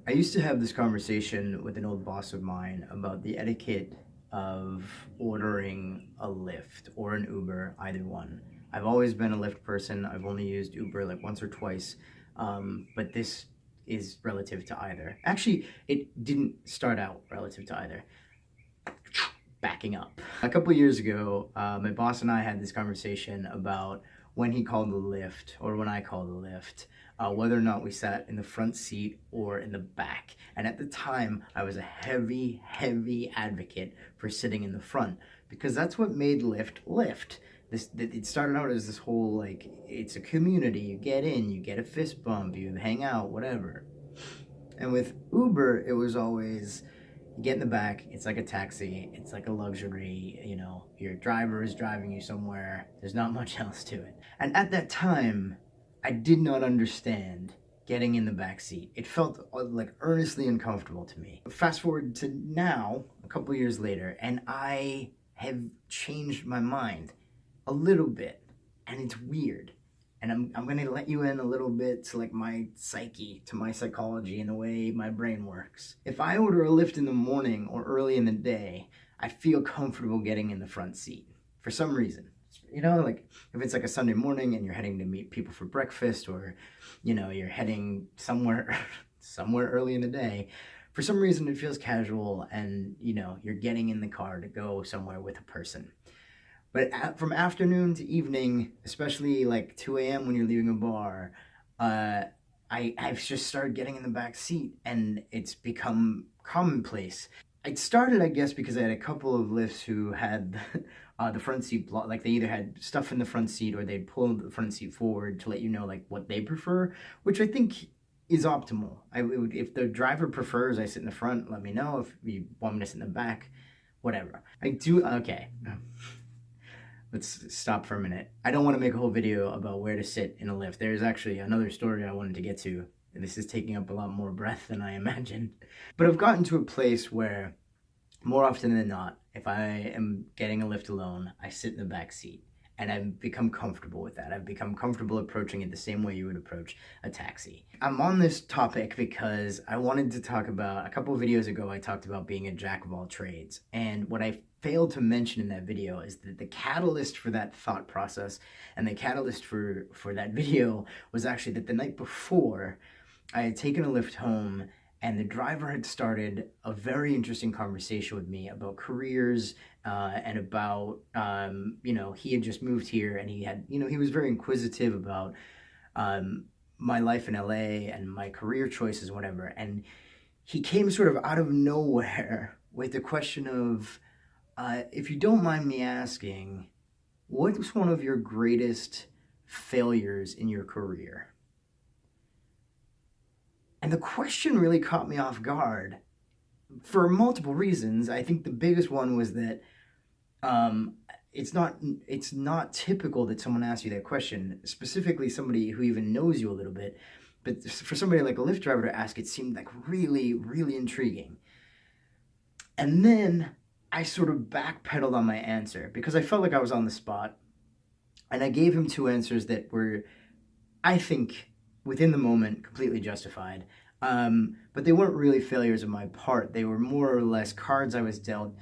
I used to have this conversation with an old boss of mine about the etiquette of ordering a Lyft or an Uber, either one. I've always been a Lyft person. I've only used Uber like once or twice, but this is relative to either. Actually, it didn't start out relative to either. Backing up. A couple years ago, my boss and I had this conversation about when he called the Lyft or when I called the Lyft, whether or not we sat in the front seat or in the back. And at the time, I was a heavy advocate for sitting in the front because that's what made Lyft Lyft. It started out as this whole like it's a community. You get in, you get a fist bump, you hang out, whatever. And with Uber, it was always you get in the back, it's like a taxi, it's like a luxury, your driver is driving you somewhere, there's not much else to it. And at that time, I did not understand getting in the back seat. It felt like earnestly uncomfortable to me. Fast forward to now, a couple years later, and I have changed my mind a little bit, and it's weird. And I'm gonna let you in a little bit to like my psyche, to my psychology and the way my brain works. If I order a Lyft in the morning or early in the day, I feel comfortable getting in the front seat for some reason. Like if it's like a Sunday morning and you're heading to meet people for breakfast, or you're heading somewhere somewhere early in the day, for some reason it feels casual, and you're getting in the car to go somewhere with a person. But from afternoon to evening, especially like 2 a.m. when you're leaving a bar, uh, I've just started getting in the back seat, and it's become commonplace. It started, I guess, because I had a couple of lifts who had the front seat like they either had stuff in the front seat or they'd pull the front seat forward to let you know like what they prefer, which I think is optimal. If the driver prefers I sit in the front, let me know. If you want me to sit in the back, whatever. I do. Okay. Let's stop for a minute. I don't want to make a whole video about where to sit in a Lyft. There's actually another story I wanted to get to. This is taking up a lot more breath than I imagined. But I've gotten to a place where, more often than not, if I am getting a Lyft alone, I sit in the back seat. And I've become comfortable with that. I've become comfortable approaching it the same way you would approach a taxi. I'm on this topic because I wanted to talk about, a couple of videos ago, I talked about being a jack of all trades. And what I failed to mention in that video is that the catalyst for that thought process and the catalyst for that video was actually that the night before, I had taken a Lyft home, and the driver had started a very interesting conversation with me about careers, and about, he had just moved here, and he was very inquisitive about my life in LA and my career choices and whatever. And he came sort of out of nowhere with the question of, if you don't mind me asking, what was one of your greatest failures in your career? And the question really caught me off guard for multiple reasons. I think the biggest one was that um, it's not typical that someone asks you that question, specifically somebody who even knows you a little bit. But for somebody like a Lyft driver to ask, it seemed like really, really intriguing. And then I sort of backpedaled on my answer because I felt like I was on the spot. And I gave him two answers that were, I think, within the moment, completely justified. But they weren't really failures on my part. They were more or less cards I was dealt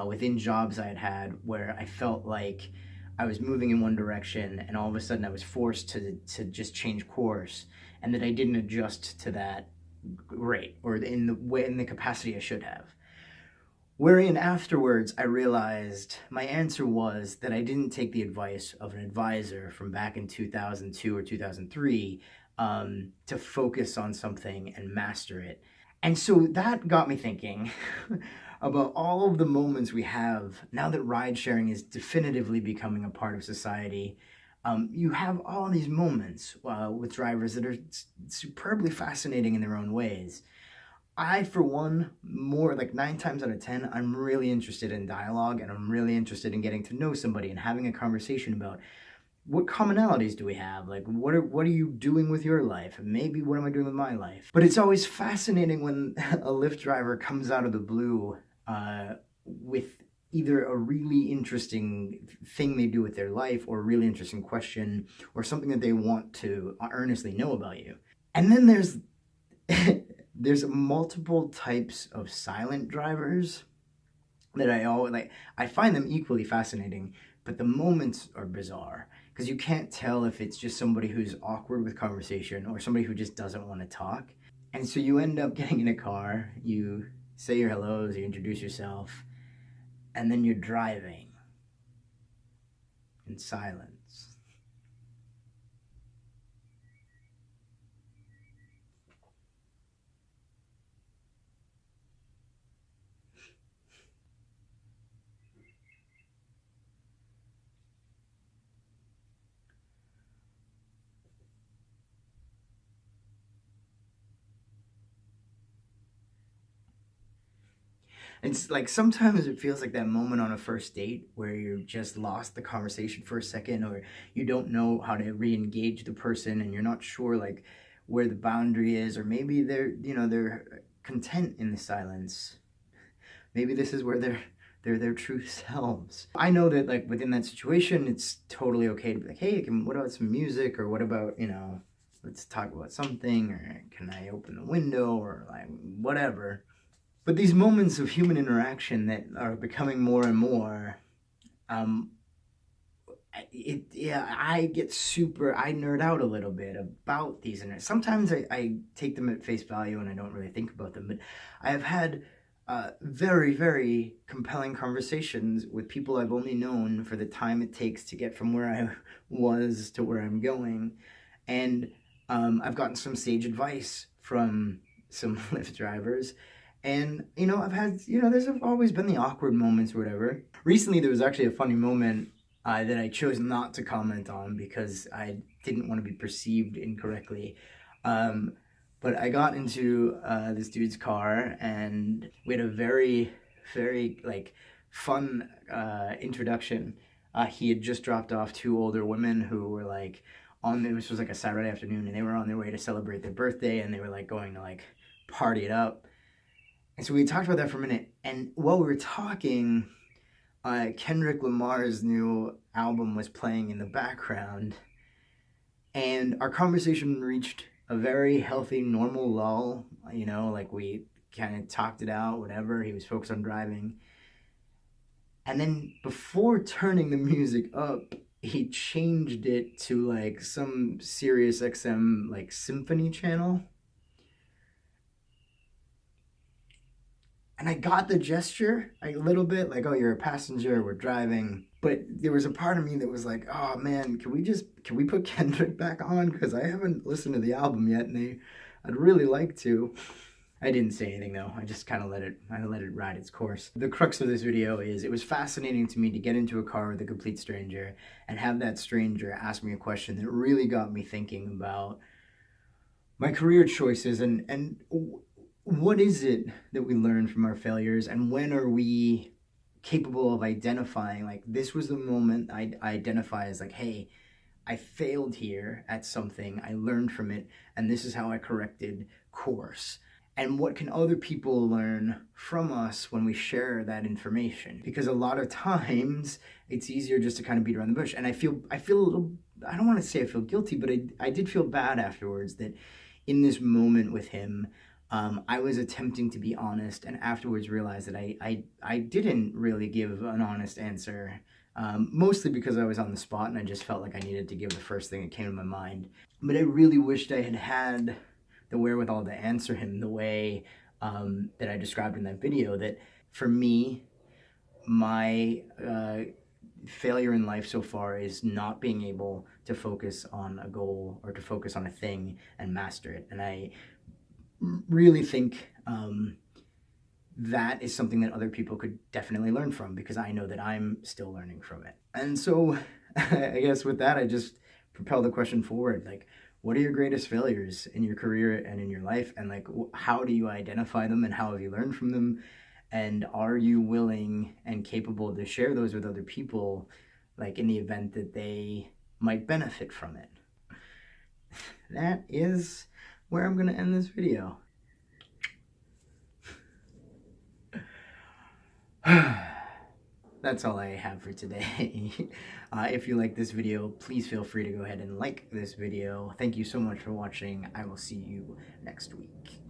within jobs I had had where I felt like I was moving in one direction, and all of a sudden I was forced to just change course, and that I didn't adjust to that rate or in the capacity I should have. Wherein afterwards I realized my answer was that I didn't take the advice of an advisor from back in 2002 or 2003, to focus on something and master it. And so that got me thinking about all of the moments we have now that ride sharing is definitively becoming a part of society. You have all these moments with drivers that are superbly fascinating in their own ways. I, for one, more like 9 times out of 10, I'm really interested in dialogue, and I'm really interested in getting to know somebody and having a conversation about what commonalities do we have? Like, what are you doing with your life? And maybe what am I doing with my life? But it's always fascinating when a Lyft driver comes out of the blue with either a really interesting thing they do with their life, or a really interesting question, or something that they want to earnestly know about you. And then there's there's multiple types of silent drivers that I always like. I find them equally fascinating, but the moments are bizarre because you can't tell if it's just somebody who's awkward with conversation or somebody who just doesn't want to talk. And so you end up getting in a car, you say your hellos, you introduce yourself, and then you're driving in silence. It's like sometimes it feels like that moment on a first date where you just lost the conversation for a second, or you don't know how to re-engage the person, and you're not sure like where the boundary is, or maybe they're content in the silence. Maybe this is where they're their true selves. I know that like within that situation, it's totally okay to be like, hey, what about some music, or what about let's talk about something, or can I open the window, or like whatever. But these moments of human interaction that are becoming more and more, I nerd out a little bit about these. Sometimes I take them at face value and I don't really think about them. But I have had very, very compelling conversations with people I've only known for the time it takes to get from where I was to where I'm going. And I've gotten some sage advice from some Lyft drivers. And, I've had, there's always been the awkward moments or whatever. Recently, there was actually a funny moment that I chose not to comment on because I didn't want to be perceived incorrectly. But I got into this dude's car, and we had a very, very, fun introduction. He had just dropped off two older women who were, this was, a Saturday afternoon, and they were on their way to celebrate their birthday, and they were, going to, party it up. And so we talked about that for a minute, and while we were talking, Kendrick Lamar's new album was playing in the background, and our conversation reached a very healthy, normal lull. We kind of talked it out, whatever. He was focused on driving. And then before turning the music up, he changed it to some Sirius XM symphony channel. And I got the gesture a little bit, oh, you're a passenger, we're driving. But there was a part of me that was like, oh man, can we put Kendrick back on? Because I haven't listened to the album yet, and I'd really like to. I didn't say anything though. I just kind of let it ride its course. The crux of this video is it was fascinating to me to get into a car with a complete stranger and have that stranger ask me a question that really got me thinking about my career choices and what is it that we learn from our failures, and when are we capable of identifying this was the moment I identify as hey, I failed here at something, I learned from it, and this is how I corrected course. And what can other people learn from us when we share that information? Because a lot of times it's easier just to kind of beat around the bush. And I feel a little, I don't want to say I feel guilty, but I did feel bad afterwards that in this moment with him, I was attempting to be honest, and afterwards realized that I didn't really give an honest answer, mostly because I was on the spot and I just felt like I needed to give the first thing that came to my mind. But I really wished I had the wherewithal to answer him the way that I described in that video. That for me, my failure in life so far is not being able to focus on a goal or to focus on a thing and master it. And I really think that is something that other people could definitely learn from, because I know that I'm still learning from it. And so I guess with that, I just propel the question forward. What are your greatest failures in your career and in your life? And how do you identify them, and how have you learned from them? And are you willing and capable to share those with other people, in the event that they might benefit from it? That is where I'm going to end this video. That's all I have for today. If you like this video, please feel free to go ahead and like this video. Thank you so much for watching. I will see you next week.